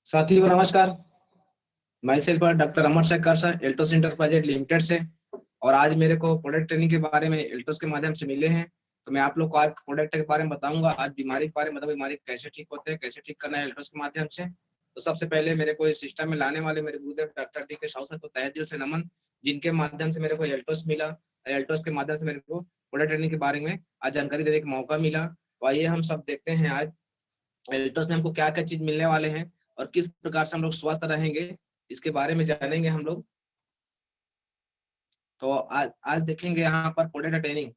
साथियों नमस्कार। मैं सेल्फ डॉक्टर अमर शेखर सर एल्टोस इंटरप्राइजेज लिमिटेड से। और आज मेरे को प्रोडक्ट ट्रेनिंग के बारे में एल्टोस के माध्यम से मिले हैं। तो मैं आप लोग को आज प्रोडक्ट के बारे में बताऊंगा, आज बीमारी के बारे में, मतलब बीमारी कैसे ठीक होते हैं, कैसे ठीक करना है एल्टोस के माध्यम से। तो सबसे पहले मेरे को इस सिस्टम में लाने वाले मेरे गुरुदेव डॉक्टर डी के साहू सर को तहे दिल से नमन, जिनके माध्यम से मेरे को एल्टोस मिला। एल्टोस के माध्यम से मेरे को प्रोडक्ट ट्रेनिंग के बारे में आज जानकारी देने का मौका मिला। तो आइए हम सब देखते हैं आज एल्टोस में हमको क्या क्या चीज मिलने वाले हैं और किस प्रकार से हम लोग स्वस्थ रहेंगे, इसके बारे में जानेंगे हम लोग। तो आज आज देखेंगे यहाँ पर प्रोडक्ट ट्रेनिंग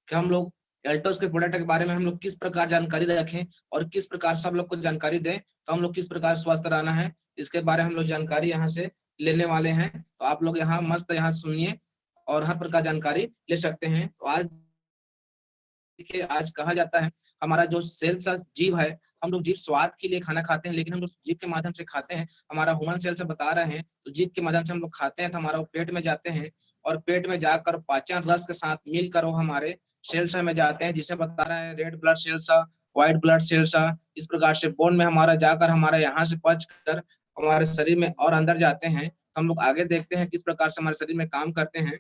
कि हम लोग एल्टोस के प्रोडक्ट के बारे में हम लोग किस प्रकार जानकारी रखें और किस प्रकार सब लोग को जानकारी दें, तो हम लोग किस प्रकार स्वस्थ रहना है, इसके बारे में हम लोग जानकारी यहाँ से लेने वाले हैं। तो आप लोग यहाँ मस्त यहाँ सुनिए और हर प्रकार जानकारी ले सकते हैं। तो आज देखिए, आज कहा जाता है हमारा जो सेल्स जीव है, हम लोग जीव स्वाद के लिए खाना खाते हैं, लेकिन हम लोग जीव के माध्यम से खाते हैं। हमारा ह्यूमन सेल से बता रहे हैं, तो जीव के माध्यम से हम लोग खाते हैं तो हमारा वो पेट में जाते हैं और पेट में जाकर पाचन रस के साथ मिलकर वो हमारे सेल्स में जाते हैं, जिसे बता रहा है red blood cells, white blood cells. इस प्रकार से बोन में हमारा जाकर हमारा यहाँ से पच कर हमारे शरीर में और अंदर जाते हैं। तो हम लोग आगे देखते हैं किस प्रकार से हमारे शरीर में काम करते हैं।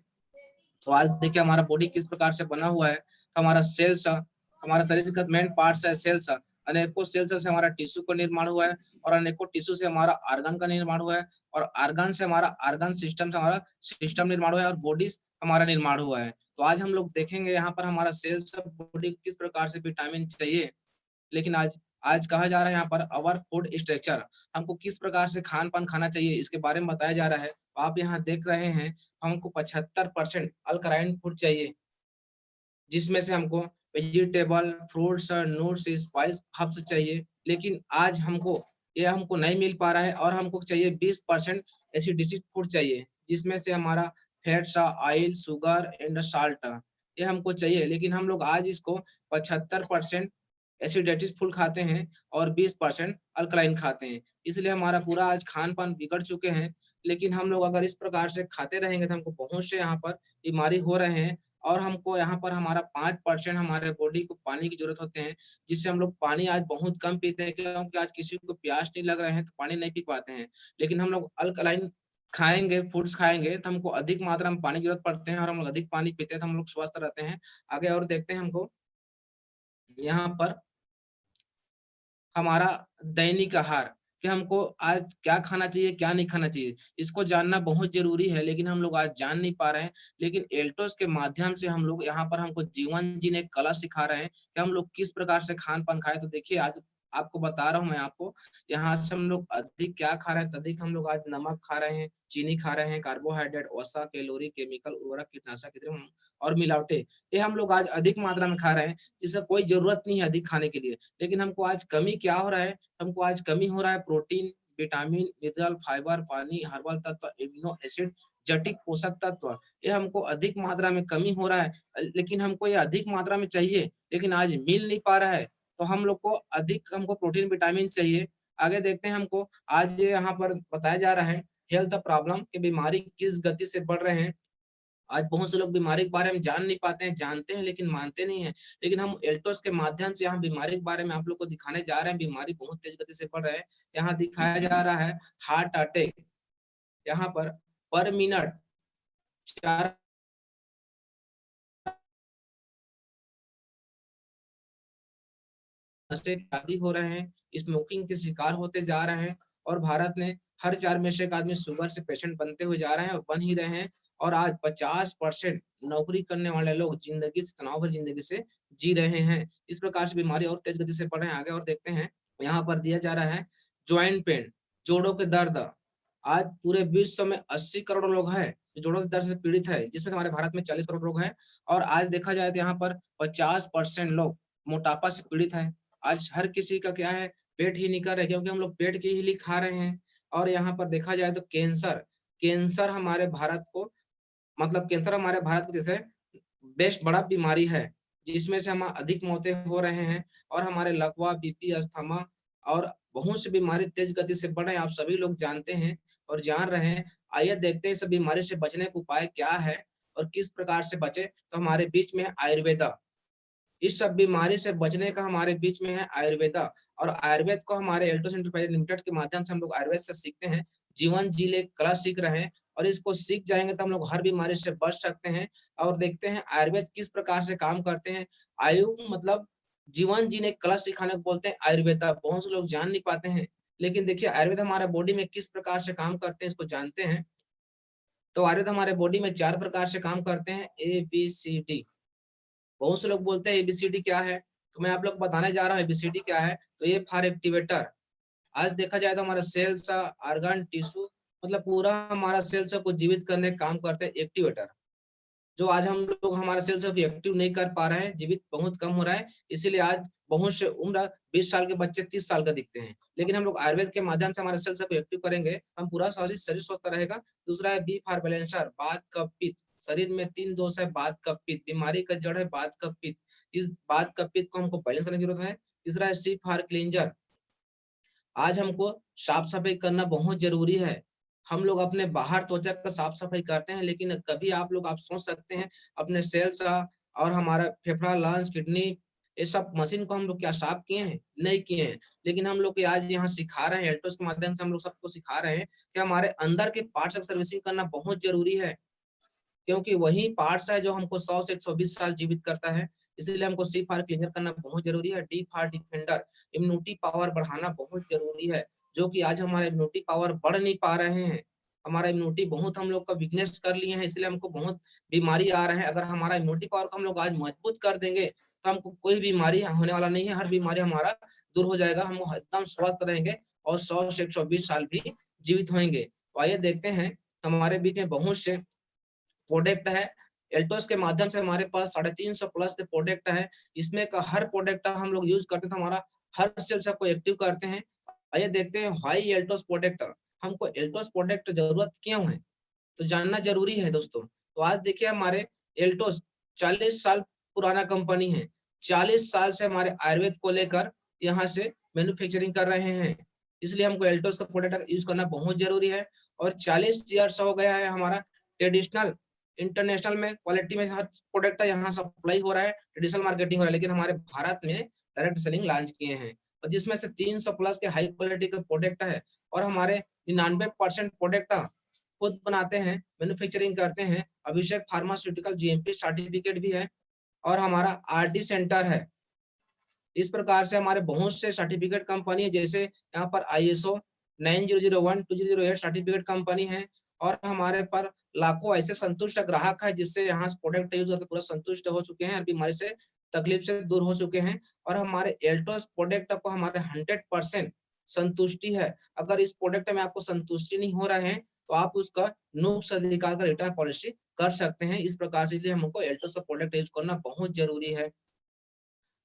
तो आज देखिए हमारा बॉडी किस प्रकार से बना हुआ है। तो हमारा सेल्स, हमारा शरीर का मेन पार्ट है सेल्स। अनेकों सेल्स से हमारा टिश्यू का निर्माण हुआ है और अनेकों टिश्यू से हमारा आर्गन का निर्माण हुआ है और आर्गन से हमारा आर्गन सिस्टम से हमारा सिस्टम निर्माण हुआ है और बॉडी हमारा निर्माण हुआ है। तो आज हम लोग देखेंगे यहाँ पर हमारा सेल्स बॉडी किस प्रकार से विटामिन चाहिए। लेकिन आज आज कहा जा रहा है यहाँ पर अवर फूड स्ट्रक्चर, हमको किस प्रकार से खान पान खाना चाहिए इसके बारे में बताया जा रहा है। तो आप यहाँ देख रहे हैं हमको 75% अल्कलाइन फूड चाहिए, जिसमें से हमको vegetable, fruits, nuts, spice, herbs चाहिए। लेकिन आज हमको ये हमको नहीं मिल पा रहा है और हमको चाहिए 20% एसिडिक फूड चाहिए, जिसमें से हमारा fats, oil, sugar and salt ये हमको चाहिए। लेकिन हम लोग आज इसको 75% एसिडिक फूड खाते हैं और 20% अल्कलाइन खाते हैं, इसलिए हमारा पूरा आज खान पान बिगड़ चुके हैं। लेकिन हम लोग अगर इस प्रकार से खाते रहेंगे तो हमको बहुत से यहाँ पर बीमारी हो रहे हैं। और हमको यहाँ पर हमारा 5% हमारे बॉडी को पानी की जरूरत होते हैं, जिससे हम लोग पानी आज बहुत कम पीते हैं, क्योंकि आज किसी को प्यास नहीं लग रहे हैं तो पानी नहीं पी पाते हैं। लेकिन हम लोग अल्कलाइन खाएंगे, फूड्स खाएंगे तो हमको अधिक मात्रा में पानी की जरूरत पड़ते हैं और हम लोग अधिक पानी पीते हैं तो हम लोग स्वस्थ रहते हैं। आगे और देखते हैं हमको यहाँ पर हमारा दैनिक आहार कि हमको आज क्या खाना चाहिए क्या नहीं खाना चाहिए, इसको जानना बहुत जरूरी है। लेकिन हम लोग आज जान नहीं पा रहे हैं। लेकिन एल्टोस के माध्यम से हम लोग यहाँ पर हमको जीवन जीने की कला सिखा रहे हैं कि हम लोग किस प्रकार से खान पान खाए। तो देखिए आज आपको बता रहा हूँ मैं आपको, यहाँ से हम लोग अधिक क्या खा रहे हैं, अधिक हम लोग आज नमक खा रहे हैं, चीनी खा रहे हैं, कार्बोहाइड्रेट, वसा, कैलोरी, केमिकल, उर्वरक, कीटनाशक और मिलावटें, ये हम लोग आज अधिक मात्रा में खा रहे हैं, जिससे कोई जरूरत नहीं है अधिक खाने के लिए। लेकिन हमको आज कमी क्या हो रहा है, हमको आज कमी हो रहा है प्रोटीन, विटामिन, मिनरल, फाइबर, पानी, हर्बल तत्व, एमिनो एसिड, जटिक पोषक तत्व, ये हमको अधिक मात्रा में कमी हो रहा है। लेकिन हमको ये अधिक मात्रा में चाहिए, लेकिन आज मिल नहीं पा रहा है। तो हम लोग को अधिक हमको प्रोटीन विटामिन चाहिए। आगे देखते हैं हमको आज ये यहाँ पर बताया जा रहा है हेल्थ प्रॉब्लम के बीमारी किस गति से बढ़ रहे हैं। आज बहुत से लोग बीमारी के बारे में जान नहीं पाते हैं, जानते हैं लेकिन मानते नहीं है। लेकिन हम एल्टोस के माध्यम से यहाँ बीमारी के बारे में आप लोग को दिखाने जा रहे हैं। बीमारी बहुत तेज गति से बढ़ रहा है। यहाँ दिखाया जा रहा है हार्ट अटैक, यहाँ पर मिनट 4 से शादी हो रहे हैं, स्मोकिंग के शिकार होते जा रहे हैं। और भारत में हर 4 में से एक आदमी शुगर से पेशेंट बनते हुए जा रहे हैं और बन ही रहे हैं। और आज 50% नौकरी करने वाले लोग जिंदगी से तनाव भरी जिंदगी से जी रहे हैं। इस प्रकार से बीमारी और तेज गति से बढ़ रहे हैं। आगे और देखते हैं, यहाँ पर दिया जा रहा है ज्वाइंट पेन, जोड़ों के दर्द। आज पूरे विश्व में 80 करोड़ लोग हैं जो जोड़ों के दर्द से पीड़ित है, जिसमें हमारे भारत में 40 करोड़ लोग हैं। और आज देखा जाए तो यहाँ पर 50% लोग मोटापा से पीड़ित है। आज हर किसी का क्या है, पेट ही निकल रहा है, क्योंकि हम लोग पेट के ही लिए खा रहे हैं। और यहाँ पर देखा जाए तो कैंसर, कैंसर हमारे भारत को, मतलब कैंसर हमारे भारत की जैसे बेस्ट बड़ा बीमारी है, जिसमें से हम अधिक मौतें हो रहे हैं। और हमारे लकवा, बीपी, अस्थमा और बहुत सी बीमारी तेज गति से बढ़ रहे हैं, आप सभी लोग जानते हैं और जान रहे हैं। आइए देखते हैं इस बीमारी से बचने का उपाय क्या है और किस प्रकार से बचे। तो हमारे बीच में आयुर्वेदा, इस सब बीमारी से बचने का हमारे बीच में है आयुर्वेदा, और आयुर्वेद को हमारे एल्टोस एंटरप्राइज लिमिटेड के माध्यम से हम लोग आयुर्वेद से सीखते हैं, जीवन जी ले कला सीख रहे हैं, और इसको सीख जाएंगे तो हम लोग हर बीमारी से बच सकते हैं। और देखते हैं आयुर्वेद किस प्रकार से काम करते हैं। आयु मतलब जीवन जीने कला सिखाने को बोलते हैं आयुर्वेदा, बहुत से लोग जान नहीं पाते हैं। लेकिन देखिए आयुर्वेद हमारे बॉडी में किस प्रकार से काम करते हैं इसको जानते हैं। तो आयुर्वेद हमारे बॉडी में 4 प्रकार से काम करते हैं, ABCD। बहुत से लोग बोलते हैं एबीसीडी क्या है, तो मैं आप लोग को बताने जा रहा हूँ एबीसीडी क्या है। तो ये फॉर एक्टिवेटर। आज देखा जाए तो हमारा सेल्स, ऑर्गन, टिश्यू, मतलब पूरा हमारा सेल्स को जीवित करने का काम करते हैं एक्टिवेटर। जो आज हम लोग हमारा सेल्स अभी एक्टिव नहीं कर पा रहे हैं, जीवित बहुत कम हो रहा है, इसीलिए आज बहुत से उम्र 20 साल के बच्चे 30 साल का दिखते हैं। लेकिन हम लोग आयुर्वेद के माध्यम से हमारे सेल्स को एक्टिव करेंगे, हम पूरा शरीर स्वस्थ रहेगा। दूसरा है बी फॉर बैलेंसर, बात कफ पित्त। शरीर में 3 दोष है, बात कफ पित्त, बीमारी का जड़ है बात कफ पित्त। इस बात कफ पित्त को हमको बैलेंस करने की जरूरत है। तीसरा है सी फॉर क्लींजर, आज हमको साफ सफाई करना बहुत जरूरी है। हम लोग अपने बाहर त्वचा का साफ सफाई करते हैं, लेकिन कभी आप सोच सकते हैं अपने सेल्स और हमारा फेफड़ा, लंग्स, किडनी, ये सब मशीन को हम लोग क्या साफ किए हैं? नहीं किए हैं। लेकिन हम लोग आज यहाँ सिखा रहे हैं, एल्टोस के माध्यम से हम लोग सबको सिखा रहे हैं कि हमारे अंदर के पार्ट्स का सर्विसिंग करना बहुत जरूरी है, क्योंकि वही पार्ट्स है जो हमको 100 से 120 साल जीवित करता है। इसलिए हमको सी फॉर क्लीनर करना बहुत जरूरी है। D for defender, immunity power बढ़ाना बहुत जरूरी है, जो कि आज हमारा इम्यूनिटी पावर बढ़ नहीं पा रहे हैं। हमारा इम्यूनिटी बहुत हम लोग का वीकनेस कर लिए हैं, इसलिए हमको बहुत बीमारी आ रहे हैं। अगर हमारा इम्यूनिटी पावर को हम लोग आज मजबूत कर देंगे तो हमको कोई बीमारी होने वाला नहीं है, हर बीमारी हमारा दूर हो जाएगा, हम एकदम स्वस्थ रहेंगे और 100 से 120 साल भी जीवित होंगे। तो आइए देखते हैं, हमारे बीच में बहुत से प्रोडक्ट है। एल्टोस के माध्यम से हमारे पास 350 प्लस के प्रोडक्ट है। इसमें का हर प्रोडक्ट हम लोग यूज करते हैं तो हमारा हर सेल को एक्टिव करते हैं। आइए देखते हैं व्हाई एल्टोस प्रोडक्ट, हमको एल्टोस प्रोडक्ट जरूरत क्यों है, तो जानना जरूरी है दोस्तों। तो आज देखिए हमारे एल्टोस 40 साल पुराना कंपनी है, 40 साल से हमारे आयुर्वेद को लेकर यहाँ से मैन्युफैक्चरिंग कर रहे हैं, इसलिए हमको एल्टोस का प्रोडक्ट यूज करना बहुत जरूरी है। और 40 ईयर्स हो गया है हमारा ट्रेडिशनल इंटरनेशनल में क्वालिटी में हर प्रोडक्ट यहाँ सप्लाई हो रहा है, ट्रेडिशनल मार्केटिंग हो रहा है, लेकिन हमारे भारत में डायरेक्ट सेलिंग लॉन्च किए हैं, और जिसमें से 300 प्लस के हाई क्वालिटी का प्रोडक्ट है। और हमारे 99% प्रोडक्ट खुद बनाते हैं, मैन्युफैक्चरिंग करते हैं। अभिषेक फार्मास्यूटिकल जीएमपी सर्टिफिकेट भी है, और हमारा आरडी सेंटर है। इस प्रकार से हमारे बहुत से सर्टिफिकेट कंपनी है, जैसे यहाँ पर ISO 9001 2008 सर्टिफिकेट कंपनी है। और हमारे पर लाखों ऐसे संतुष्ट ग्राहक है, जिससे यहाँ प्रोडक्ट यूज करके पूरा संतुष्ट हो चुके हैं, बीमारी से तकलीफ से दूर हो चुके हैं। और हमारे एल्टोस प्रोडक्ट को हमारे 100% संतुष्टि है। अगर इस प्रोडक्ट में आपको संतुष्टि नहीं हो रहा है तो आप उसका नुक्स निकाल कर रिटर्न पॉलिसी कर सकते हैं। इस प्रकार से इसलिए हमको एल्टोस का प्रोडक्ट यूज करना बहुत जरूरी है।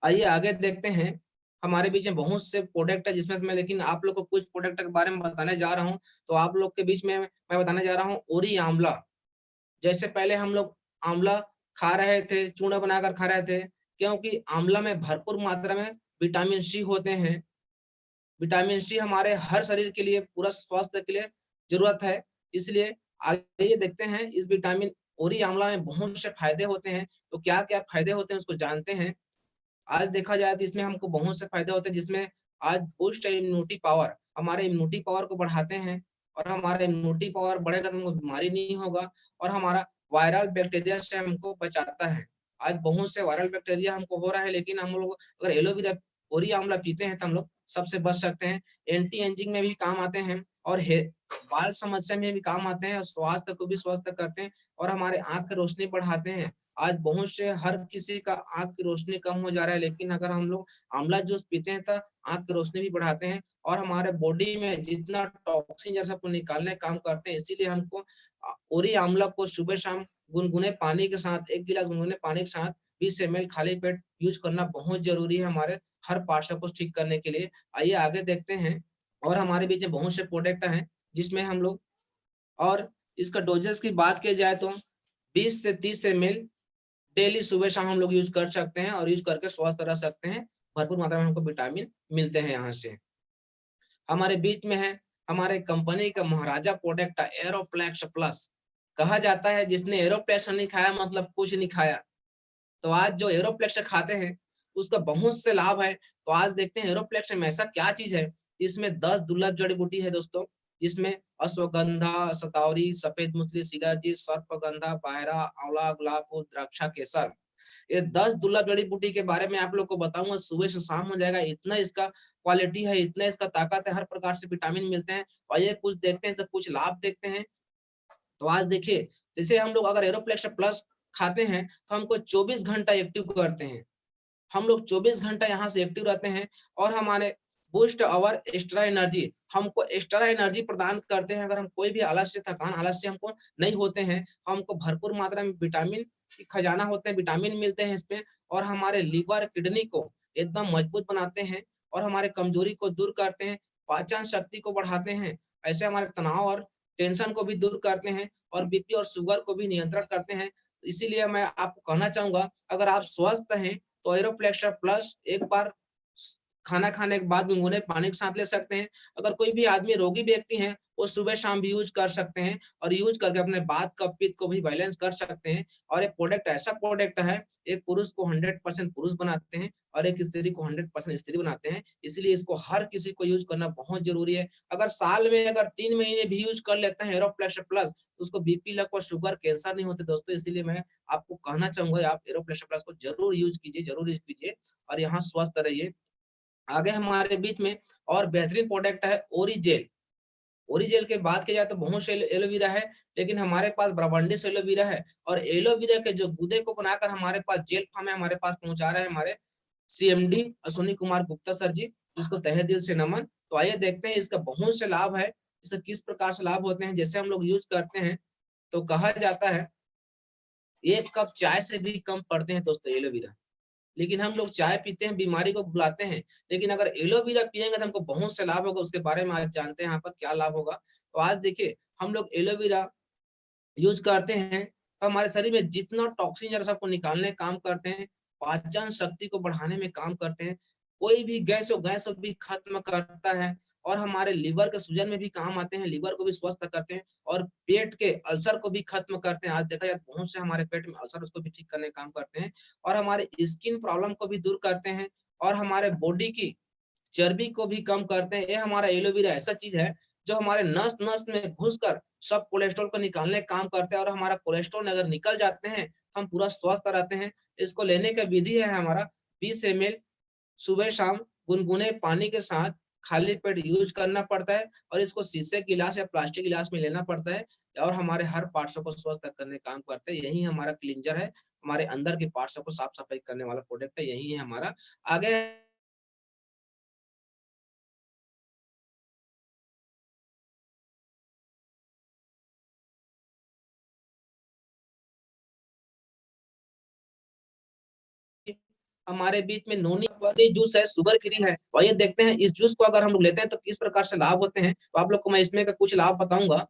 आइए आगे देखते हैं, हमारे बीच में बहुत से प्रोडक्ट है जिसमें से मैं लेकिन आप लोग को कुछ प्रोडक्ट के बारे में बताने जा रहा हूँ। तो आप लोग के बीच में मैं बताने जा रहा हूँ ओरी आंवला। जैसे पहले हम लोग आंवला खा रहे थे, चूर्ण बनाकर खा रहे थे, क्योंकि आंवला में भरपूर मात्रा में विटामिन सी होते हैं। विटामिन सी हमारे हर शरीर के लिए, पूरा स्वास्थ्य के लिए जरूरत है। इसलिए आइए देखते हैं, इस विटामिन ओरी आंवला में बहुत से फायदे होते हैं। तो क्या क्या फायदे होते हैं उसको जानते हैं। आज देखा जाए तो इसमें हमको बहुत से फायदे होते हैं, जिसमें आज बूस्ट इम्यूनिटी पावर, हमारे इम्यूनिटी पावर को बढ़ाते हैं। और हमारा इम्यूनिटी पावर बढ़ेगा तो हमको बीमारी नहीं होगा, और हमारा वायरल बैक्टीरिया से हमको बचाता है। आज बहुत से वायरल बैक्टीरिया हमको हो रहा है, लेकिन हम लोग अगर एलोवेरा ओरी आंवला पीते हैं तो हम लोग सबसे बच सकते हैं। एंटी एजिंग में भी काम आते हैं, और बाल समस्या में भी काम आते हैं, और स्वास्थ्य को भी स्वस्थ करते हैं, और हमारे आंख की रोशनी बढ़ाते हैं। आज बहुत से हर किसी का आंख की रोशनी कम हो जा रहा है, लेकिन अगर हम लोग आंवला जूस पीते हैं तो आंख की रोशनी भी बढ़ाते हैं, और हमारे बॉडी में जितना टॉक्सिन जैसा को निकालने काम करते हैं। इसीलिए हमको ओरी आंवला को सुबह शाम गुनगुने पानी के साथ, 1 गिलास गुनगुने पानी के साथ 20 ml खाली पेट यूज करना बहुत जरूरी है, हमारे हर पार्ट्स को ठीक करने के लिए। आइए आगे देखते हैं। और हमारे बीच में बहुत से प्रोडक्ट हैं जिसमें हम लोग, और इसका डोजेस की बात की जाए तो 20 से 30 ml डेली सुबह शाम हम लोग यूज कर सकते हैं, और यूज करके स्वस्थ रह सकते हैं। भरपूर मात्रा में हमको विटामिन मिलते हैं यहाँ से। हमारे बीच में है हमारे कंपनी का महाराजा प्रोडक्ट एरोप्लेक्स प्लस। कहा जाता है जिसने एरोप्लेक्स नहीं खाया मतलब कुछ नहीं खाया। तो आज जो एरोप्लेक्स खाते हैं उसका बहुत से लाभ है। तो आज देखते हैं एरोप्लेक्स में ऐसा क्या चीज है, इसमें 10 दुर्लभ जड़ी बूटी है दोस्तों, जिसमें अश्वगंधा, शतावरी, सफेद मूसली, शिलाजीत, सर्पगंधा, बायरा, आंवला, गुलाब फूल, द्राक्षा, केसर, ये 10 दुर्लभ जड़ी बूटी के बारे में आप लोग को बताऊंगा, सुबह से शाम हो जाएगा। इतना इसका क्वालिटी है, इतना इसका ताकत है, हर प्रकार से विटामिन मिलते हैं। और ये कुछ देखते हैं, कुछ लाभ देखते हैं। तो आज देखिए, जैसे हम लोग अगर एरोप्लेक्स प्लस खाते हैं तो हमको 24 घंटा एक्टिव करते हैं, हम लोग 24 घंटा यहाँ से एक्टिव रहते हैं। और हमारे बूस्ट आवर एक्स्ट्रा एनर्जी, हमको एक्स्ट्रा एनर्जी प्रदान करते हैं। अगर हम कोई भी आलस्य, थकान, आलस्य हमको नहीं होते हैं, हमको भरपूर मात्रा में विटामिन की खजाना होते हैं, विटामिन मिलते हैं इसमें। और हमारे लीवर, किडनी को एकदम मजबूत बनाते हैं और हमारे कमजोरी को दूर करते हैं, पाचन शक्ति को बढ़ाते हैं, ऐसे हमारे तनाव और टेंशन को भी दूर करते हैं और बीपी और शुगर को भी नियंत्रण करते हैं। इसीलिए मैं आपको कहना चाहूंगा, अगर आप स्वस्थ हैं तो एरोफ्लेक्स प्लस एक बार खाना खाने के बाद गुनगुने पानी के साथ ले सकते हैं। अगर कोई भी आदमी रोगी व्यक्ति है, वो सुबह शाम भी यूज कर सकते हैं और यूज करके अपने बात का पित्त को भी बैलेंस कर सकते हैं। और ये प्रोडक्ट ऐसा प्रोडक्ट है, एक पुरुष को 100% पुरुष बनाते हैं और एक स्त्री को 100% स्त्री बनाते हैं। इसलिए इसको हर किसी को यूज करना बहुत जरूरी है। अगर साल में अगर 3 महीने भी यूज कर लेते हैं एरोफ्लेक्स प्लस, तो उसको बीपी, लकवा, शुगर, कैंसर नहीं होते दोस्तों। इसलिए मैं आपको कहना चाहूंगा, आप एरोफ्लेक्स प्लस को जरूर यूज कीजिए, जरूर यूज कीजिए और यहाँ स्वस्थ रहिए। आगे हमारे बीच में और बेहतरीन प्रोडक्ट है ओरिजेल। ओरिजेल के बात किया जाए तो बहुत से एलोवेरा है, लेकिन हमारे पास ब्रावांडिस एलोवेरा है। और एलोवेरा के जो गुदे को बनाकर हमारे पास जेल फॉर्म में हमारे पास पहुंचा रहे हैं हमारे सीएमडी अश्विनी कुमार गुप्ता सर जी, जिसको तहे दिल से नमन। तो आइए देखते हैं इसका बहुत से लाभ है, इससे किस प्रकार से लाभ होते हैं। जैसे हम लोग यूज करते हैं तो कहा जाता है 1 कप चाय से भी कम पड़ते हैं दोस्तों एलोवेरा। लेकिन हम लोग चाय पीते हैं, बीमारी को बुलाते हैं, लेकिन अगर एलोवेरा पियेंगे तो हमको बहुत से लाभ होगा। उसके बारे में आज जानते हैं यहाँ पर क्या लाभ होगा। तो आज देखिए, हम लोग एलोवेरा यूज करते हैं तो हमारे शरीर में जितना टॉक्सिन जरा सबको निकालने का काम करते हैं, पाचन शक्ति को बढ़ाने में काम करते हैं, कोई भी गैस हो भी खत्म करता है और हमारे लीवर के सूजन में भी काम आते हैं, लीवर को भी स्वस्थ करते हैं और पेट के अल्सर को भी खत्म करते हैं। आज देखा जाए बहुत से हमारे पेट में अल्सर, उसको भी ठीक करने का काम करते हैं और हमारे स्किन प्रॉब्लम को भी दूर करते हैं और हमारे बॉडी की चर्बी को भी कम करते हैं। ये हमारा एलोवेरा ऐसा चीज है जो हमारे नस नस में घुसकर सब कोलेस्ट्रॉल को निकालने का काम करते हैं और हमारा कोलेस्ट्रॉल अगर निकल जाते हैं तो हम पूरा स्वस्थ रहते हैं। इसको लेने का विधि है हमारा 20 ml सुबह शाम गुनगुने पानी के साथ खाली पेट यूज करना पड़ता है और इसको शीशे गिलास या प्लास्टिक गिलास में लेना पड़ता है और हमारे हर पार्ट्सों को स्वस्थ करने का काम करते हैं। यही हमारा क्लींजर है, हमारे अंदर के पार्ट्सों को साफ सफाई करने वाला प्रोडक्ट है, यही है हमारा। आगे हमारे बीच में नोनी वाली जूस है, शुगर फ्री है। और ये देखते हैं इस जूस को अगर हम लोग लेते हैं तो किस प्रकार से लाभ होते हैं। तो आप लोग को मैं इसमें का कुछ लाभ बताऊंगा,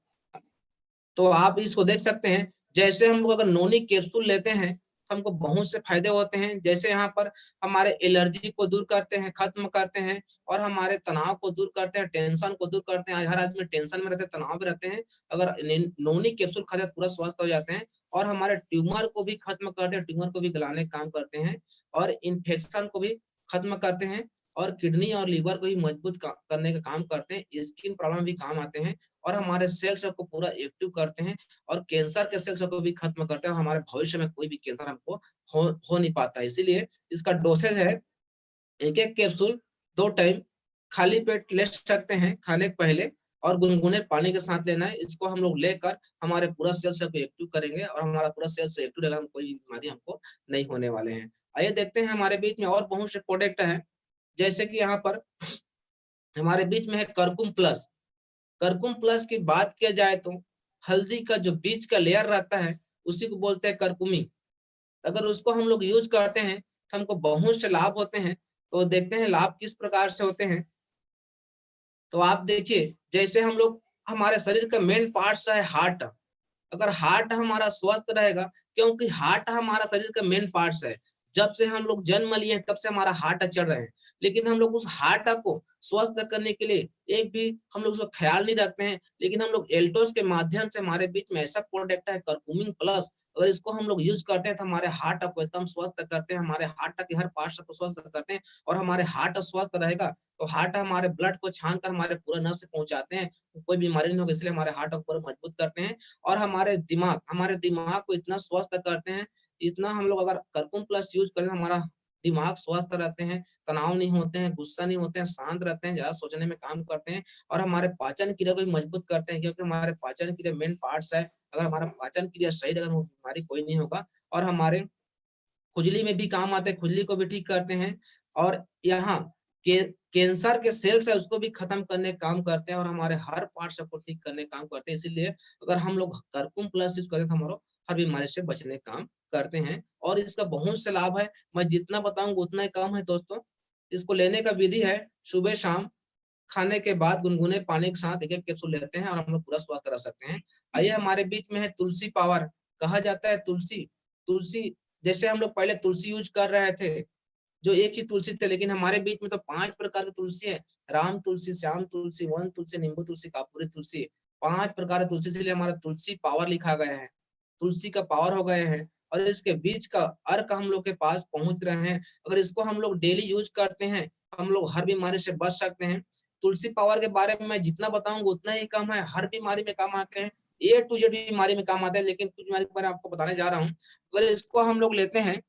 तो आप इसको देख सकते हैं। जैसे हम लोग अगर नोनी कैप्सूल लेते हैं तो हमको बहुत से फायदे होते हैं। जैसे यहाँ पर हमारे एलर्जी को दूर करते हैं, खत्म करते हैं और हमारे तनाव को दूर करते हैं, टेंशन को दूर करते हैं। आज हर आदमी टेंशन में रहते हैं, तनाव में रहते हैं, अगर नोनी कैप्सूल खाते हैं पूरा स्वस्थ हो जाते हैं और हमारे ट्यूमर को भी खत्म करते हैं, ट्यूमर को भी गलाने का काम करते हैं और इन्फेक्शन को भी खत्म करते हैं और किडनी और लीवर को भी मजबूत करने का काम करते हैं। स्किन प्रॉब्लम भी काम आते हैं और हमारे सेल्स को पूरा एक्टिव करते हैं और कैंसर के सेल्स को भी खत्म करते हैं। हमारे भविष्य में कोई भी कैंसर हमको हो नहीं पाता। इसीलिए इसका डोसेज है 1-1 कैप्सूल 2 टाइम खाली पेट ले सकते हैं खाने के पहले और गुनगुने पानी के साथ लेना है। इसको हम लोग लेकर हमारे पूरा सेल्स को एक्टिव करेंगे और हमारा पूरा सेल्स एक्टिव रहेगा, कोई भी बीमारी हमको नहीं होने वाले हैं। आइए देखते हैं हमारे बीच में और बहुत से प्रोडक्ट हैं। जैसे कि यहाँ पर हमारे बीच में है करकुम प्लस। करकुम प्लस की बात किया जाए तो हल्दी का जो बीच का लेयर रहता है उसी को बोलते हैं करकुमी। अगर उसको हम लोग यूज करते हैं तो हमको बहुत से लाभ होते हैं। तो देखते हैं लाभ किस प्रकार से होते हैं। तो आप देखिए, जैसे हम लोग हमारे शरीर का मेन पार्ट है हार्ट। अगर हार्ट हमारा स्वस्थ रहेगा, क्योंकि हार्ट हमारा शरीर का मेन पार्ट है, जब से हम लोग जन्म लिए तब से हमारा हार्ट चल रहे हैं, लेकिन हम लोग उस हार्ट को स्वस्थ करने के लिए एक भी हम लोग उसका ख्याल नहीं रखते हैं। लेकिन हम लोग एल्टोस के माध्यम से हमारे बीच में ऐसा प्रोडक्ट है करकुमिन प्लस, अगर इसको हम लोग यूज करते हैं तो हमारे हार्ट को एकदम स्वस्थ करते हैं, हमारे हार्ट के हर पार्ट को स्वस्थ करते हैं। और हमारे हार्ट स्वस्थ रहेगा तो हार्ट हमारे ब्लड को छान कर हमारे पूरे नर्व से पहुंचाते हैं, तो कोई बीमारी नहीं होगी, इसलिए हमारे हार्ट को पूरा मजबूत करते हैं। और हमारे दिमाग को इतना स्वस्थ करते हैं, इतना हम लोग अगर करकुम प्लस यूज करें हमारा दिमाग स्वस्थ रहते हैं, तनाव नहीं होते हैं, गुस्सा नहीं होते हैं, शांत रहते हैं, ज्यादा सोचने में काम करते हैं। और हमारे पाचन क्रिया को भी मजबूत करते हैं, क्योंकि हमारे पाचन क्रिया मेन पार्ट्स है। अगर हमारा पाचन क्रिया सही रहेगा तो बीमारी कोई नहीं होगा। और हमारे खुजली में भी काम आते हैं, खुजली को भी ठीक करते हैं। और यहाँ के कैंसर के सेल्स है उसको भी खत्म करने का काम करते हैं, और हमारे हर पार्ट को ठीक करने का काम करते हैं। इसीलिए अगर हम लोग करकुम प्लस यूज करें तो हमारा हर बीमारी से बचने का काम करते हैं। और इसका बहुत से लाभ है, मैं जितना बताऊंगा उतना ही कम है दोस्तों। इसको लेने का विधि है सुबह शाम खाने के बाद गुनगुने पानी के साथ एक एक कैप्सूल लेते हैं और हम लोग पूरा स्वस्थ रह सकते हैं। आइए हमारे बीच में है तुलसी पावर। कहा जाता है तुलसी तुलसी जैसे हम लोग पहले तुलसी यूज कर रहे थे, जो एक ही तुलसी थे, लेकिन हमारे बीच में तो 5 प्रकार की तुलसी है। राम तुलसी, श्याम तुलसी, वन तुलसी, नींबू तुलसी, कपूरी तुलसी, 5 प्रकार की तुलसी, इसलिए हमारा तुलसी पावर लिखा गया है, तुलसी का पावर हो गए हैं। और इसके बीच का अर्क हम लोग के पास पहुंच रहे हैं। अगर इसको हम लोग डेली यूज करते हैं हम लोग हर बीमारी से बच सकते हैं। तुलसी पावर के बारे में मैं जितना बताऊंगा उतना ही कम है, हर बीमारी में काम आते हैं, ए टू जेड बीमारी में काम आते हैं। लेकिन कुछ बीमारी के बारे में आपको बताने जा रहा हूँ। अगर इसको हम लोग लेते हैं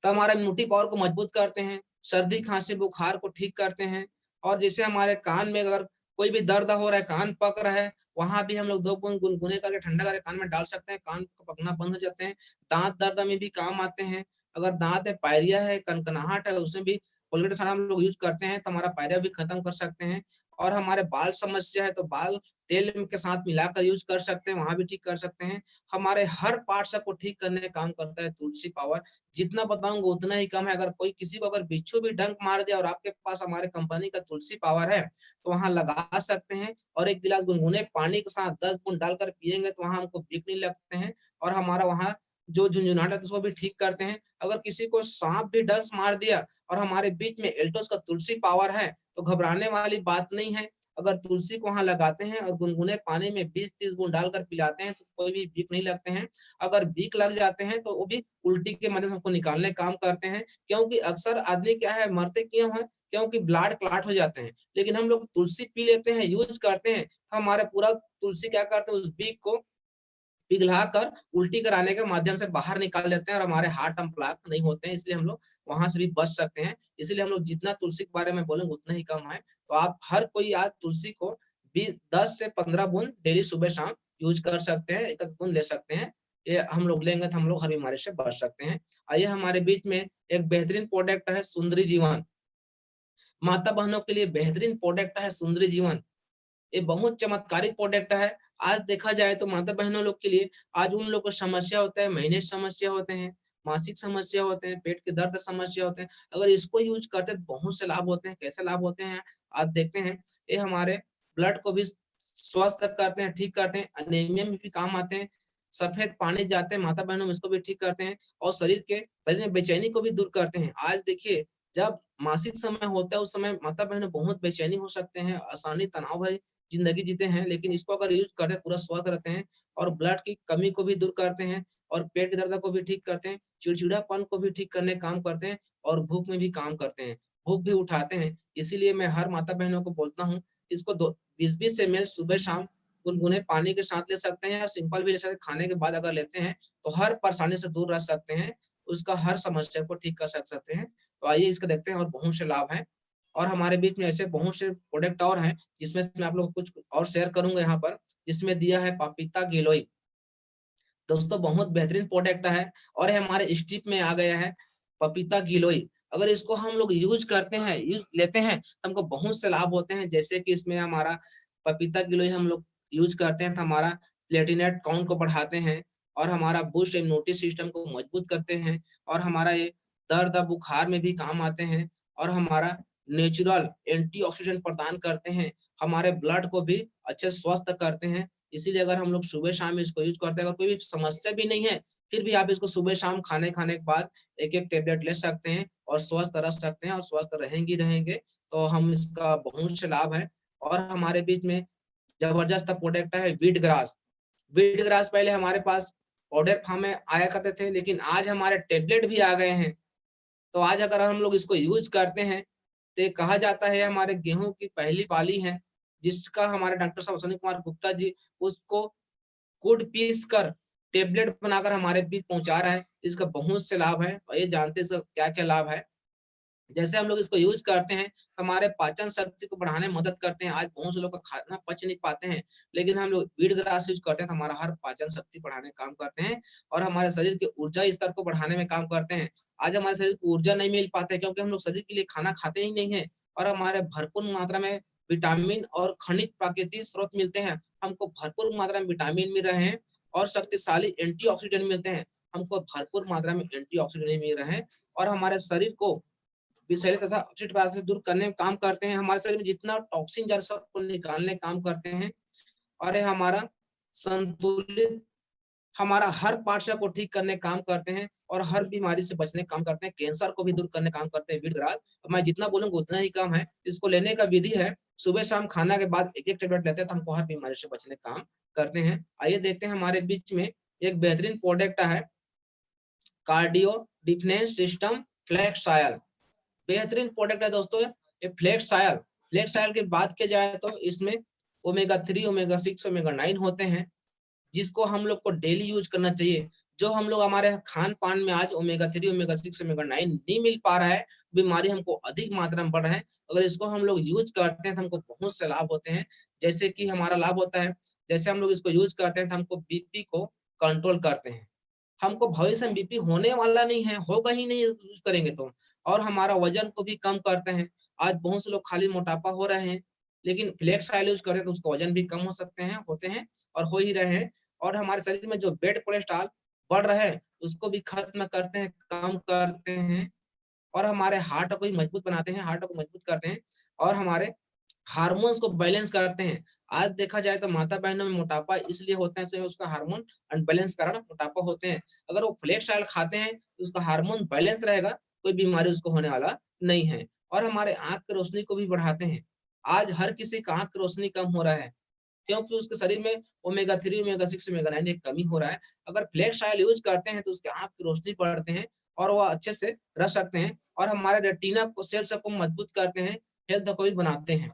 तो हमारे इम्यूनिटी पावर को मजबूत करते हैं, सर्दी खांसी बुखार को ठीक करते हैं। और जैसे हमारे कान में अगर कोई भी दर्द हो रहा है, कान पक रहा है, वहां भी हम लोग 2 बूंद गुनगुने करके ठंडा करके कान में डाल सकते हैं, कान को पकना बंद हो जाते हैं। दांत दर्द में भी काम आते हैं। अगर दांत में पायरिया है, कनकनाहट है, उसमें भी कोलगेट सारा हम लोग यूज करते हैं तो हमारा पायरिया भी खत्म कर सकते हैं। और हमारे बाल समस्या है तो बाल तेल के साथ मिलाकर यूज कर सकते हैं, वहां भी ठीक कर सकते हैं। हमारे हर पार्ट को ठीक करने का काम करता है तुलसी पावर। जितना बताऊंगा उतना ही कम है। अगर कोई किसी को अगर बिच्छू भी डंक मार दिया और आपके पास हमारे कंपनी का तुलसी पावर है तो वहां लगा सकते हैं, और 1 गिलास गुनगुने पानी के साथ 10 बूंद डालकर पिएंगे तो वहां हमको बिक नहीं लगते हैं। और हमारा वहां जो झुंझुनाहट है उसको भी ठीक करते हैं। अगर किसी को सांप भी डंक मार दिया और हमारे बीच में एल्टोस का तुलसी पावर है तो घबराने वाली बात नहीं है। अगर तुलसी को वहां लगाते हैं और गुनगुने पानी में 20-30 बूंद डालकर पिलाते हैं तो कोई भी बिक नहीं लगते हैं। अगर बीक लग जाते हैं तो वो भी उल्टी के मदद से हमको निकालने काम करते हैं। क्योंकि अक्सर आदमी क्या है मरते क्यों है, क्योंकि ब्लड क्लॉट हो जाते हैं। लेकिन हम लोग तुलसी पी लेते हैं, यूज करते हैं, हमारे पूरा तुलसी क्या करते हैं उस बीक को पिघलाकर उल्टी कराने के माध्यम से बाहर निकाल देते हैं और हमारे हार्ट हम ब्लॉक नहीं होते हैं। इसलिए हम लोग वहां से भी बच सकते हैं। इसलिए हम लोग जितना तुलसी के बारे में बोलेंगे उतना ही कम है। तो आप हर कोई आज तुलसी को 10 से 15 बूंद डेली सुबह शाम यूज कर सकते हैं, एक बूंद ले सकते हैं। ये हम लोग लेंगे तो हम लोग हर बीमारी से बच सकते हैं। आइए हमारे बीच में एक बेहतरीन प्रोडक्ट है सुंदरी जीवन। माता बहनों के लिए बेहतरीन प्रोडक्ट है सुंदरी जीवन। ये बहुत चमत्कारिक प्रोडक्ट है। आज देखा जाए तो माता बहनों लोग के लिए आज उन लोग को समस्या होता है, महीने समस्या होते हैं, मासिक समस्या होते हैं, पेट के दर्द समस्या होते हैं, अगर इसको यूज करते हैं बहुत से लाभ होते हैं। कैसे लाभ होते हैं आज देखते हैं। ये हमारे ब्लड को भी स्वस्थ करते हैं, ठीक करते हैं, अनीमिया में भी काम आते हैं, सफेद पानी जाते हैं माता बहनों में इसको भी ठीक करते हैं, और शरीर में बेचैनी को भी दूर करते हैं। आज देखिए जब मासिक समय होता है उस समय माता बहनों बहुत बेचैनी हो सकते हैं, आसानी तनाव भरी जिंदगी जीते हैं, लेकिन इसको अगर यूज करते हैं पूरा स्वस्थ रहते हैं। और ब्लड की कमी को भी दूर करते हैं, और पेट के दर्द को भी ठीक करते हैं, चिड़चिड़ापन को भी ठीक करने काम करते हैं, और भूख में भी काम करते हैं, भूख भी उठाते हैं। इसीलिए मैं हर माता बहनों को बोलता हूँ इसको 20-20 ml सुबह शाम गुनगुने पानी के साथ ले सकते हैं, या सिंपल भी ले सकते हैं। खाने के बाद अगर लेते हैं तो हर परेशानी से दूर रह सकते हैं, उसका हर समस्या को ठीक कर सकते हैं। तो आइए इसको देखते हैं और बहुत से लाभ हैं। और हमारे बीच में ऐसे बहुत से प्रोडक्ट और हैं जिसमें मैं आप लोग को कुछ और शेयर करूंगा यहाँ पर, जिसमें दिया है पपीता गिलोय। दोस्तों बहुत बेहतरीन प्रोडक्ट है, और ये हमारे स्ट्रिप में आ गया है पपीता गिलोय। अगर इसको हम लोग यूज करते हैं, यूज लेते हैं तो हमको बहुत से लाभ होते हैं। जैसे कि इसमें हमारा पपीता गिलोय हम लोग यूज करते हैं तो हमारा प्लेटिनेट काउंट को बढ़ाते हैं, और हमारा बूस्ट इम्यूनिटी सिस्टम को मजबूत करते हैं, और हमारा ये दर्द बुखार में भी काम आते हैं, और हमारा नेचुरल एंटीऑक्सीडेंट प्रदान करते हैं, हमारे ब्लड को भी अच्छे स्वस्थ करते हैं। इसीलिए अगर हम लोग सुबह शाम इसको यूज करते हैं, अगर कोई भी समस्या भी नहीं है फिर भी आप इसको सुबह शाम खाने खाने के बाद एक एक टेबलेट ले सकते हैं और स्वस्थ रह सकते हैं और स्वस्थ रहेंगे। तो हम इसका बहुत से लाभ है। और हमारे बीच में जबरदस्त प्रोडक्ट है वीट ग्रास पहले हमारे पास पाउडर फॉर्म में आया करते थे, लेकिन आज हमारे टेबलेट भी आ गए हैं। तो आज अगर हम लोग इसको यूज करते हैं तो कहा जाता है हमारे गेहूं की पहली पाली है, जिसका हमारे डॉक्टर साहब अश्विनी कुमार गुप्ता जी उसको गुड़ पीस कर टेबलेट बनाकर हमारे बीच पहुंचा रहा है। इसका बहुत से लाभ है और ये जानते हैं इसका क्या क्या लाभ है। जैसे हम लोग इसको यूज करते हैं, हमारे पाचन शक्ति को बढ़ाने में मदद करते हैं। आज बहुत से लोग का खाना पच नहीं पाते हैं, लेकिन हम लोग वीट ग्रास यूज करते हैं तो हमारा हर पाचन शक्ति बढ़ाने का काम करते हैं और हमारे शरीर के ऊर्जा स्तर को बढ़ाने में काम करते हैं। आज हमारे शरीर को ऊर्जा नहीं मिल पाता है क्योंकि हम लोग शरीर के लिए खाना खाते ही नहीं है, और हमारे भरपूर मात्रा में विटामिन और खनिज प्राकृतिक स्रोत मिलते हैं। हमको भरपूर मात्रा में विटामिन मिल रहे हैं और शक्तिशाली एंटीऑक्सीडेंट मिलते हैं। हमको भरपूर मात्रा में एंटीऑक्सीडेंट मिल रहे हैं और हमारे शरीर को विषैले तथा अपशिष्ट पदार्थ से दूर करने में काम करते हैं। हमारे शरीर में जितना टॉक्सिन जड़ को निकालने का काम करते हैं और ये हमारा संतुलित हमारा हर पार्श्व को ठीक करने का काम करते हैं और हर बीमारी से बचने का काम करते हैं। कैंसर को भी दूर करने का काम करते हैं वीट ग्रास। मैं जितना बोलूंगा उतना ही कम है। इसको लेने का विधि है सुबह शाम खाना के बाद एक एक टेबलेट लेते हैं तो हमको हर बीमारी से बचने का काम करते हैं। आइए देखते हैं हमारे बीच में एक बेहतरीन प्रोडक्ट है cardio defence system flax oil. बेहतरीन प्रोडक्ट है दोस्तों ये फ्लैक्स ऑयल की बात की जाए तो इसमें ओमेगा 3 ओमेगा 6 ओमेगा 9 होते हैं, जिसको हम लोग को डेली यूज करना चाहिए। जो हम लोग हमारे खान पान में आज ओमेगा 3 ओमेगा 6 ओमेगा 9 नहीं मिल पा रहा है, बीमारी हमको अधिक मात्रा में बढ़ रहा है। अगर इसको हम लोग यूज करते हैं तो हमको बहुत से लाभ होते हैं। जैसे कि हमारा लाभ होता है, जैसे हम लोग इसको यूज करते हैं तो हमको बीपी को कंट्रोल करते हैं। हमको भविष्य में बीपी होने वाला नहीं है, होगा ही नहीं यूज करेंगे तो। और हमारा वजन को भी कम करते हैं। आज बहुत से लोग खाली मोटापा हो रहे हैं, लेकिन फ्लेक्स ऑयल यूज करते हैं तो उसका वजन भी कम हो सकते हैं होते हैं और हो ही रहे हैं। और हमारे शरीर में जो बेड कोलेस्ट्रॉल बढ़ रहा है उसको भी खत्म करते हैं, कम करते हैं और हमारे हार्ट को भी मजबूत बनाते हैं, हार्ट को मजबूत करते हैं और हमारे हार्मोन्स को बैलेंस करते हैं। आज देखा जाए तो माता बहनों में मोटापा इसलिए होता है उसका हार्मोन अनबैलेंस कारण मोटापा होते हैं। अगर वो फ्लेक्स ऑयल खाते हैं तो उसका हार्मोन बैलेंस रहेगा, कोई बीमारी उसको होने वाला नहीं है। और हमारे आंख की रोशनी को भी बढ़ाते हैं। आज हर किसी का आंख की रोशनी कम हो रहा है क्योंकि उसके शरीर में ओमेगा 3 ओमेगा 6 ओमेगा 9 एक कमी हो रहा है। अगर फ्लेक्स ऑयल यूज करते हैं तो उसके आंख की रोशनी बढ़ते हैं और वह अच्छे से रह सकते हैं और हमारे रेटिना को सेल्स को मजबूत करते हैं, हेल्थ को भी बनाते हैं।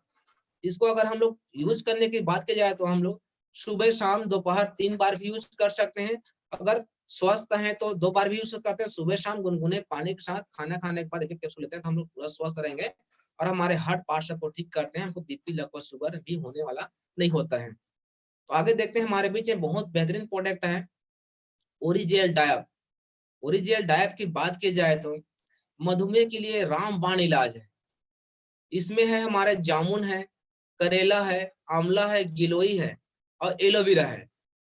इसको अगर हम लोग यूज करने की बात की जाए तो हम लोग सुबह शाम दोपहर 3 बार भी यूज कर सकते हैं। अगर स्वस्थ हैं तो 2 बार भी यूज करते हैं। सुबह शाम गुनगुने पानी के साथ खाना खाने के बाद एक कैप्सूल लेते हैं तो हम लोग पूरा स्वस्थ रहेंगे और हमारे हार्ट पार्ट को ठीक करते हैं। हमको बीपी लगभग शुगर भी होने वाला नहीं होता है। तो आगे देखते हैं हमारे बीच में बहुत बेहतरीन प्रोडक्ट है ओरिजेल डायब। ओरिजेल डायब की बात की जाए तो मधुमेह के लिए रामबाण इलाज है। इसमें है हमारे जामुन है, करेला है, आंवला है, गिलोई है और एलोवेरा है।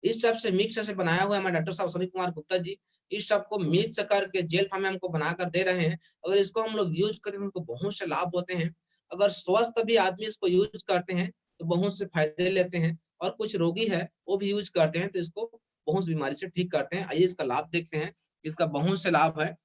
इस सब से मिक्स से बनाया हुआ हमारे डॉक्टर साहब अश्विनी कुमार गुप्ता जी इस सब को मिक्स करके जेल फॉर्म में हमको बनाकर दे रहे हैं। अगर इसको हम लोग यूज करें हमको बहुत से लाभ होते हैं। अगर स्वस्थ भी आदमी इसको यूज करते हैं तो बहुत से फायदे लेते हैं और कुछ रोगी है वो भी यूज करते हैं तो इसको बहुत सी बीमारी से ठीक करते हैं। आइए इसका लाभ देखते हैं। इसका बहुत से लाभ है।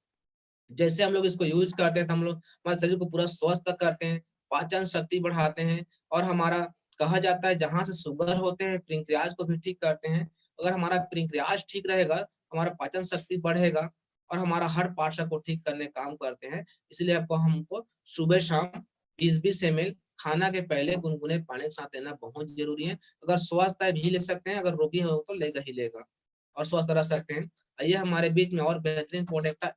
जैसे हम लोग इसको यूज करते हैं तो हम लोग हमारे शरीर को पूरा स्वस्थ करते हैं, पाचन शक्ति बढ़ाते हैं और हमारा कहा जाता है जहां से शुगर होते हैं प्रिंक्रियाज को भी ठीक करते हैं। अगर हमारा प्रिंक्रियाज ठीक रहेगा हमारा पाचन शक्ति बढ़ेगा और हमारा हर पार्ट को ठीक करने का काम करते हैं। इसलिए आपको हमको सुबह शाम 20-20 ml खाना के पहले गुनगुने पानी के साथ लेना बहुत जरूरी है। अगर स्वस्थ है भी ले सकते हैं, अगर रोगी हो तो लेगा ही लेगा और स्वस्थ रह सकते हैं। ये हमारे बीच में और बेहतरीन प्रोडक्ट है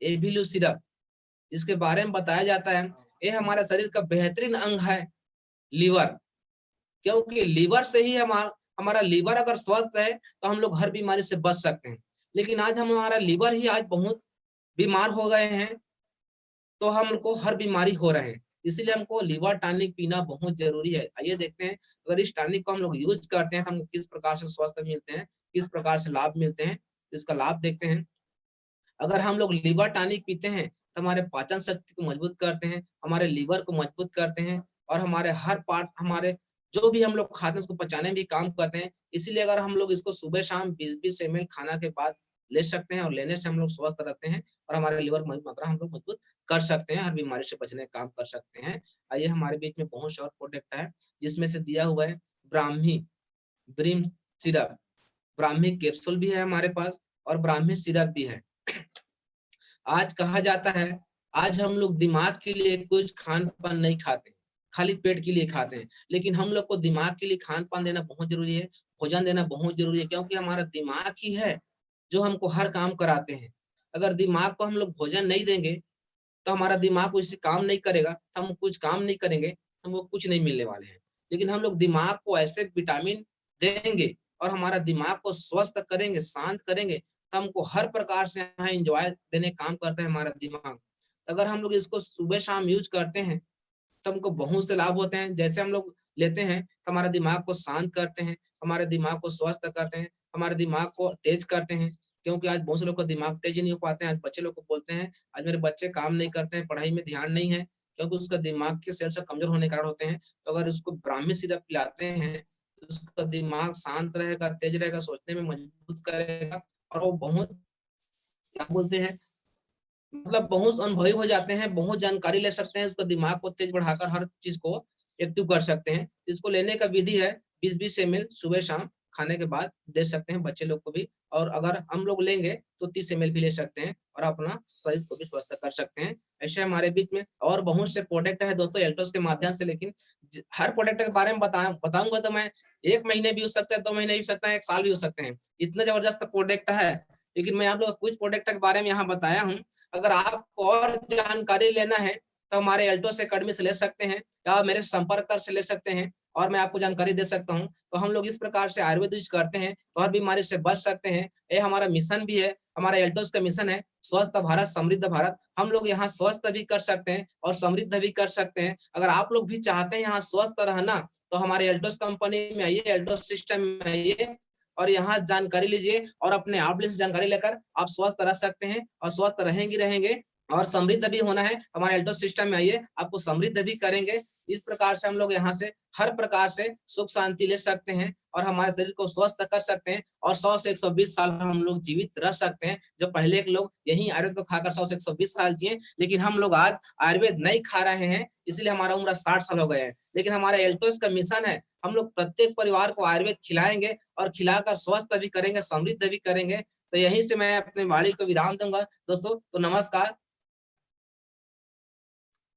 एविल्यू सिरप। इसके बारे में बताया जाता है ये हमारे शरीर का बेहतरीन अंग है लीवर, क्योंकि लीवर से ही हमारा लीवर अगर स्वस्थ है तो हम लोग हर बीमारी से बच सकते हैं। लेकिन आज हमारा लीवर ही आज बहुत बीमार हो गए हैं तो हमको हर बीमारी हो रहे हैं। इसीलिए हमको लीवर टॉनिक पीना बहुत जरूरी है। आइए देखते हैं अगर इस टॉनिक को हम लोग यूज करते हैं तो हमको किस प्रकार से स्वस्थ मिलते हैं, किस प्रकार से लाभ मिलते हैं। इसका लाभ देखते हैं। अगर हम लोग लीवर टॉनिक पीते हैं तो हमारे पाचन शक्ति को मजबूत करते हैं, हमारे लीवर को मजबूत करते हैं और हमारे हर पार्ट हमारे जो भी हम लोग खाते हैं उसको पचाने में भी काम करते हैं। इसीलिए अगर हम लोग इसको सुबह शाम 20-20 ml खाना के बाद ले सकते हैं और लेने से हम लोग स्वस्थ रहते हैं और हमारे लिवर की मात्रा हम लोग मजबूत कर सकते हैं, हर बीमारी से बचने का काम कर सकते हैं। आइए हमारे बीच में बहुत से और प्रोडक्ट है जिसमें से दिया हुआ है Brahmi brim syrup, Brahmi capsule भी है हमारे पास और ब्राह्मी सिरप भी है। आज कहा जाता है, आज हम लोग दिमाग के लिए कुछ खान पान नहीं खाते, खाली पेट के लिए खाते हैं, लेकिन हम लोग को दिमाग के लिए खान पान देना बहुत जरूरी है, भोजन देना बहुत जरूरी है, क्योंकि हमारा दिमाग ही है जो हमको हर काम कराते हैं। अगर दिमाग को हम लोग भोजन नहीं देंगे तो हमारा दिमाग उससे काम नहीं करेगा, तो हम कुछ काम नहीं करेंगे, हमको कुछ नहीं मिलने वाले हैं। लेकिन हम लोग दिमाग को ऐसे विटामिन देंगे और हमारा दिमाग को स्वस्थ करेंगे, शांत करेंगे, तो हमको हर प्रकार से यहाँ एंजॉय देने काम करता है हमारा दिमाग। अगर हम लोग इसको सुबह शाम यूज करते हैं तो हमको बहुत से लाभ होते हैं। जैसे हम लोग लेते हैं तो हमारे दिमाग को शांत करते हैं, हमारे दिमाग को स्वस्थ करते हैं, हमारे दिमाग को तेज करते हैं, क्योंकि आज बहुत से लोग का दिमाग तेज नहीं हो पाते हैं। आज बच्चे लोग को बोलते हैं आज मेरे बच्चे काम नहीं करते हैं, पढ़ाई में ध्यान नहीं है, क्योंकि उसका दिमाग के सेल सब कमजोर होने के कारण होते हैं। तो अगर उसको ब्राह्मी सिरप पिलाते हैं तो उसका दिमाग शांत रहेगा, तेज रहेगा, सोचने में मजबूत करेगा और वो बहुत क्या बोलते हैं मतलब बहुत अनुभवी हो जाते हैं, बहुत जानकारी ले सकते हैं, उसका दिमाग को तेज बढ़ाकर हर चीज को एक्टिव कर सकते हैं। इसको लेने का विधि है 20-20 ml सुबह शाम खाने के बाद दे सकते हैं बच्चे लोग को भी, और अगर हम लोग लेंगे तो 30 ml भी ले सकते हैं और अपना शरीर को भी स्वस्थ कर सकते हैं। ऐसे हमारे बीच में और बहुत से प्रोडक्ट है दोस्तों एल्टोस के माध्यम से, लेकिन हर प्रोडक्ट के बारे में बताऊंगा तो मैं 1 महीने भी हो सकता है, 2 महीने भी हो सकता है, 1 साल भी हो सकते हैं, इतना जबरदस्त प्रोडक्ट है। लेकिन मैं आप लोग कुछ प्रोडक्ट के बारे में यहाँ बताया हूँ। अगर आपको और जानकारी लेना है तो हमारे एल्टोस एकेडमी से ले सकते हैं या मेरे संपर्क कर से ले सकते हैं और मैं आपको जानकारी दे सकता हूँ। तो हम लोग इस प्रकार से आयुर्वेद यूज करते हैं तो हर बीमारी से बच सकते हैं। ये हमारा मिशन भी है, हमारा एल्टोस का मिशन है स्वस्थ भारत समृद्ध भारत। हम लोग यहाँ स्वस्थ भी कर सकते हैं और समृद्ध भी कर सकते हैं। अगर आप लोग भी चाहते हैं यहाँ स्वस्थ रहना तो हमारे एल्टोस कंपनी में आइए, एल्टोस सिस्टम में आइए और यहाँ जानकारी लीजिए और अपने आप से जानकारी लेकर आप स्वस्थ रह सकते हैं और स्वस्थ रहेंगे और समृद्ध भी होना है। हमारे एल्टो सिस्टम में आइए, आपको समृद्ध भी करेंगे। इस प्रकार से हम लोग यहाँ से हर प्रकार से सुख शांति ले सकते हैं और हमारे शरीर को स्वस्थ कर सकते हैं और 100 से 120 साल हम लोग जीवित रह सकते हैं। जो पहले के लोग यही आयुर्वेद को खाकर 100 से 120 साल जिए, लेकिन हम लोग आज आयुर्वेद नहीं खा रहे हैं, इसलिए हमारा उम्र 60 साल हो गए हैं। लेकिन हमारा एल्टोस का मिशन है, हम लोग प्रत्येक परिवार को आयुर्वेद खिलाएंगे और खिलाकर स्वस्थ भी करेंगे, समृद्ध भी करेंगे। तो यहीं से मैं अपने वाणी को विराम दूंगा दोस्तों। तो नमस्कार।